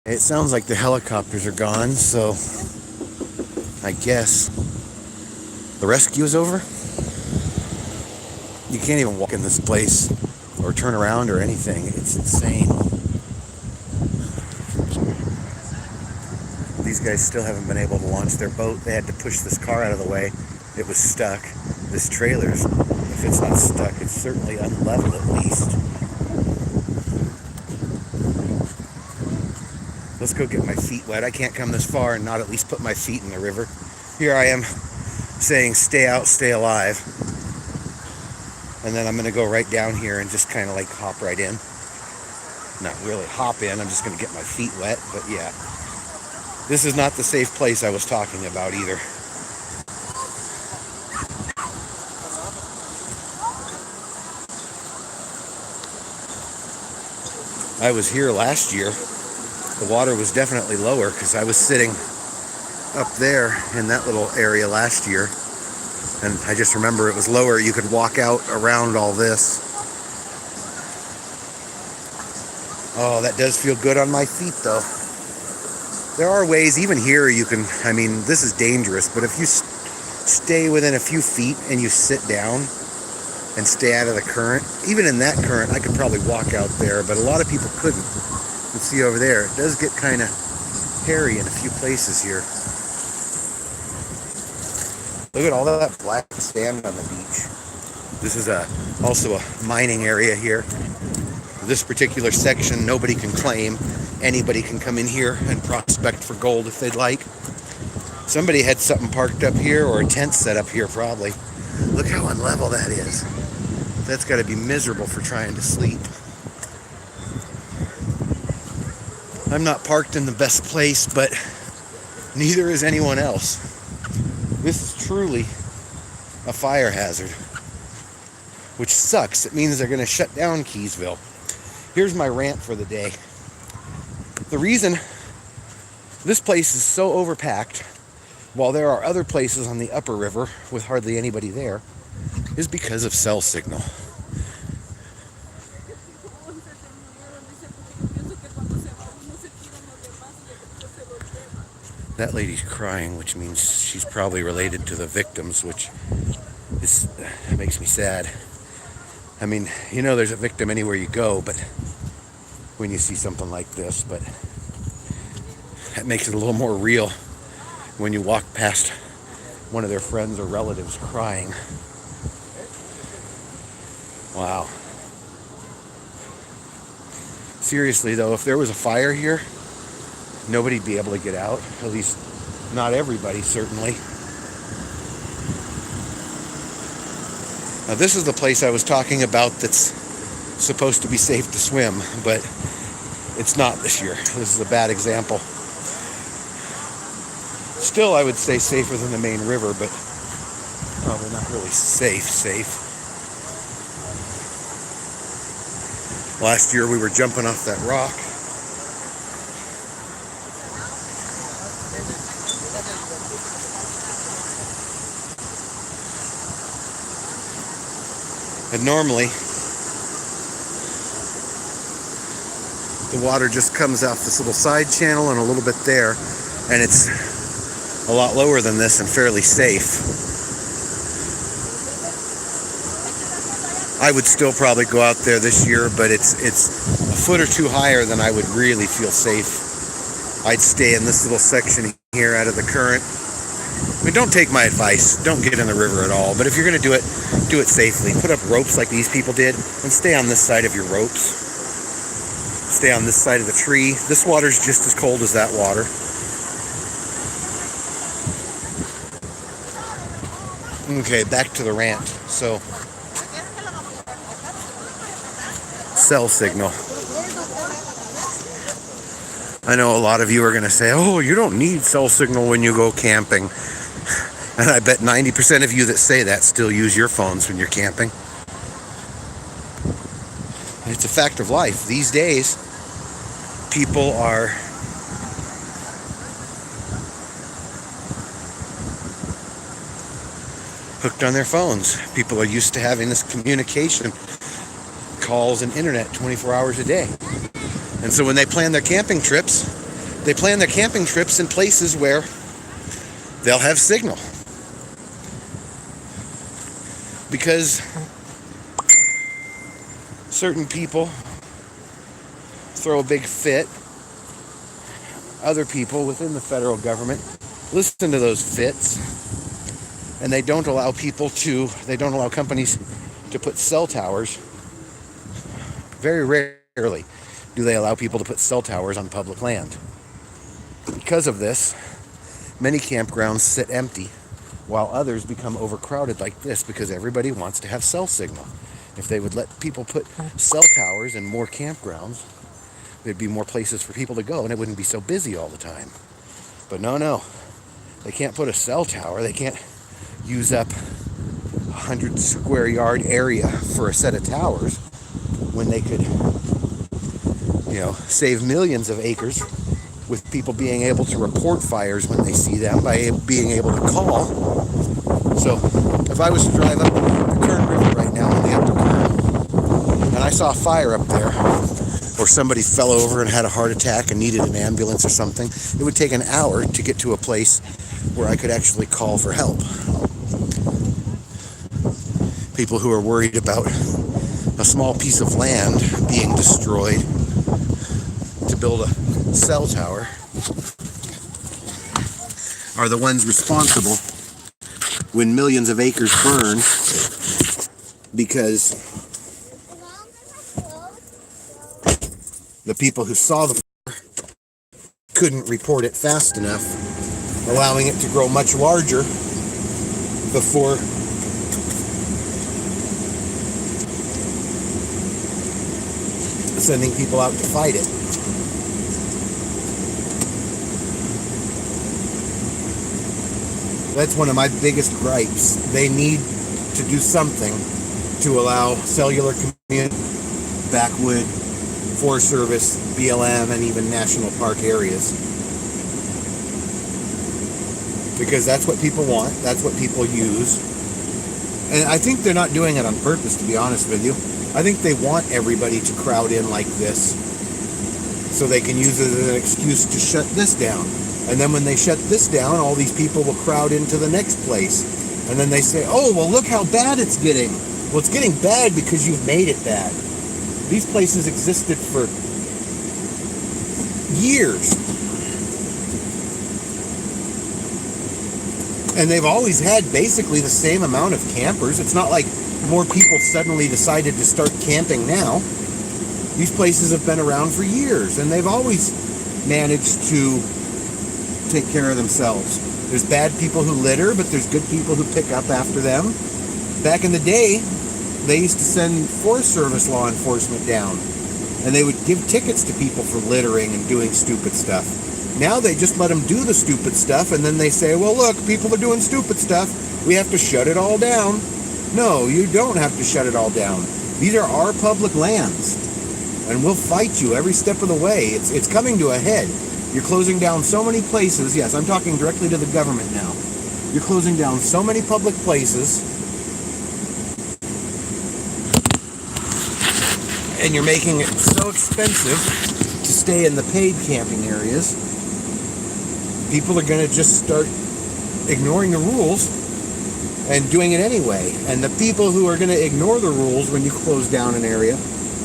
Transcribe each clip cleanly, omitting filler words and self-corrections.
It sounds like the helicopters are gone, so I guess the rescue is over. You can't even walk in this place or turn around or anything. It's insane. These guys still haven't been able to launch their boat. They had to push this car out of the way. It was stuck. This trailer's, if it's not stuck, it's certainly unlevel at least. Let's go get my feet wet. I can't come this far and not at least put my feet in the river. Here I am saying stay out, stay alive. And then I'm going to go right down here and just kind of like hop right in. Not really hop in, I'm just going to get my feet wet, but yeah. This is not the safe place I was talking about either. I was here last year. The water was definitely lower because I was sitting up there in that little area last year. And I just remember it was lower. You could walk out around all this. Oh, that does feel good on my feet though. There are ways, even here you can, I mean, this is dangerous, but if you stay within a few feet and you sit down and stay out of the current, even in that current, I could probably walk out there, but a lot of people couldn't. You can see over there, it does get kind of hairy in a few places here. Look at all that black sand on the beach. This is also a mining area here. This particular section, nobody can claim. Anybody can come in here and prospect for gold if they'd like. Somebody had something parked up here or a tent set up here probably. Look how unlevel that is. That's got to be miserable for trying to sleep. I'm not parked in the best place, but neither is anyone else. This is truly a fire hazard, which sucks. It means they're going to shut down Keysville. Here's my rant for the day. The reason this place is so overpacked, while there are other places on the upper river with hardly anybody there, is because of cell signal. That lady's crying, which means she's probably related to the victims, which makes me sad. I mean, you know there's a victim anywhere you go, but when you see something like this, but that makes it a little more real when you walk past one of their friends or relatives crying. Wow. Seriously though, if there was a fire here, nobody'd be able to get out. At least not everybody, certainly. Now this is the place I was talking about that's supposed to be safe to swim, but it's not this year. This is a bad example. Still, I would say safer than the main river, but probably not really safe. Last year we were jumping off that rock. And normally, the water just comes off this little side channel and a little bit there, and it's a lot lower than this and fairly safe. I would still probably go out there this year, but it's a foot or two higher than I would really feel safe. I'd stay in this little section here out of the current. I mean, don't take my advice. Don't get in the river at all. But if you're going to do it safely. Put up ropes like these people did and stay on this side of your ropes. Stay on this side of the tree. This water's just as cold as that water. Okay, back to the rant. So, cell signal. I know a lot of you are going to say, oh, you don't need cell signal when you go camping. And I bet 90% of you that say that still use your phones when you're camping. It's a fact of life. These days, people are hooked on their phones. People are used to having this communication, calls and internet 24 hours a day. And so when they plan their camping trips, they plan their camping trips in places where they'll have signal. Because certain people throw a big fit. Other people within the federal government listen to those fits, and they don't allow companies to put cell towers. Very rarely do they allow people to put cell towers on public land. Because of this, many campgrounds sit empty, while others become overcrowded like this because everybody wants to have cell signal. If they would let people put cell towers in more campgrounds, there'd be more places for people to go, and it wouldn't be so busy all the time. But no. They can't put a cell tower. They can't use up 100 square yard area for a set of towers when they could, save millions of acres with people being able to report fires when they see them by being able to call. So if I was to drive up the Kern River right now on the Upper Kern, and I saw a fire up there, or somebody fell over and had a heart attack and needed an ambulance or something, it would take an hour to get to a place where I could actually call for help. People who are worried about a small piece of land being destroyed to build a cell tower are the ones responsible when millions of acres burn because the people who saw the fire couldn't report it fast enough, allowing it to grow much larger before sending people out to fight it. That's one of my biggest gripes. They need to do something to allow cellular community, backwood, Forest Service, BLM, and even national park areas. Because that's what people want, that's what people use. And I think they're not doing it on purpose, to be honest with you. I think they want everybody to crowd in like this so they can use it as an excuse to shut this down. And then when they shut this down, all these people will crowd into the next place. And then they say, oh, well, look how bad it's getting. Well, it's getting bad because you've made it bad. These places existed for years. And they've always had basically the same amount of campers. It's not like more people suddenly decided to start camping now. These places have been around for years, and they've always managed to take care of themselves. There's bad people who litter, but there's good people who pick up after them. Back in the day, they used to send Forest Service law enforcement down, and they would give tickets to people for littering and doing stupid stuff. Now they just let them do the stupid stuff, and then they say, well, look, people are doing stupid stuff. We have to shut it all down. No, you don't have to shut it all down. These are our public lands, and we'll fight you every step of the way. It's coming to a head. You're closing down so many places. Yes, I'm talking directly to the government now. You're closing down so many public places, and you're making it so expensive to stay in the paid camping areas. People are going to just start ignoring the rules and doing it anyway. And the people who are going to ignore the rules when you close down an area,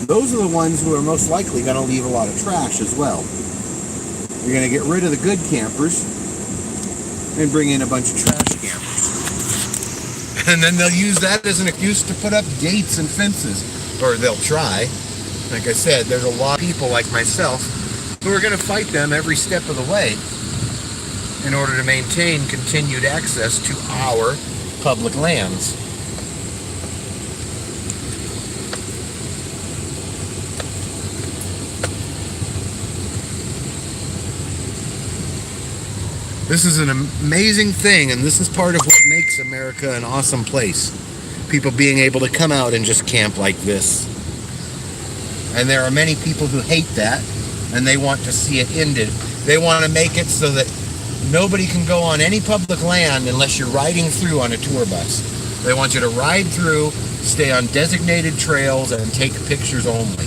those are the ones who are most likely going to leave a lot of trash as well. You're going to get rid of the good campers and bring in a bunch of trash campers. And then they'll use that as an excuse to put up gates and fences. Or they'll try. Like I said, there's a lot of people like myself who are going to fight them every step of the way in order to maintain continued access to our public lands. This is an amazing thing, and this is part of what makes America an awesome place. People being able to come out and just camp like this. And there are many people who hate that, and they want to see it ended. They want to make it so that nobody can go on any public land unless you're riding through on a tour bus. They want you to ride through, stay on designated trails, and take pictures only.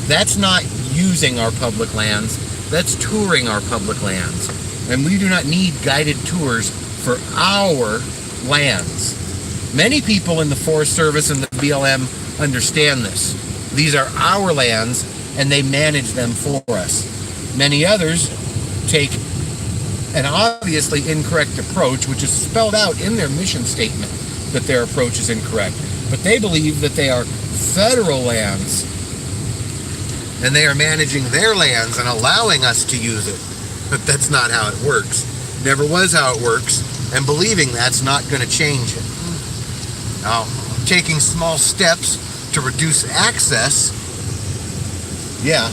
That's not using our public lands. That's touring our public lands. And we do not need guided tours for our lands. Many people in the Forest Service and the BLM understand this. These are our lands, and they manage them for us. Many others take an obviously incorrect approach, which is spelled out in their mission statement that their approach is incorrect. But they believe that they are federal lands, and they are managing their lands and allowing us to use it. But that's not how it works. Never was how it works, and believing that's not going to change it. Now, taking small steps to reduce access, yeah,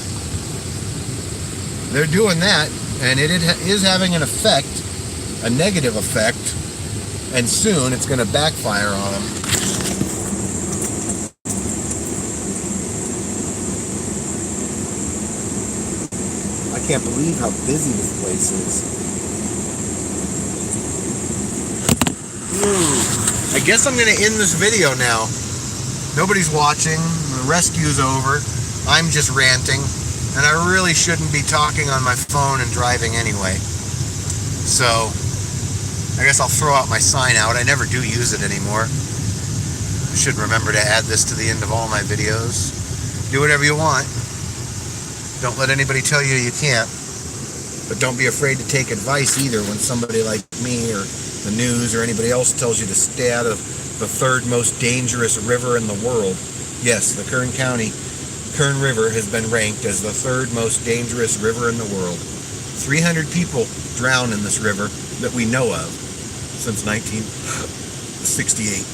they're doing that, and it is having an effect, a negative effect, and soon it's going to backfire on them. I can't believe how busy this place is. I guess I'm going to end this video now. Nobody's watching. The rescue's over. I'm just ranting. And I really shouldn't be talking on my phone and driving anyway. So, I guess I'll throw out my sign out. I never do use it anymore. I should remember to add this to the end of all my videos. Do whatever you want. Don't let anybody tell you you can't. But don't be afraid to take advice either when somebody like me or the news or anybody else tells you to stay out of the third most dangerous river in the world. Yes, the Kern River has been ranked as the third most dangerous river in the world. 300 people drown in this river that we know of since 1968.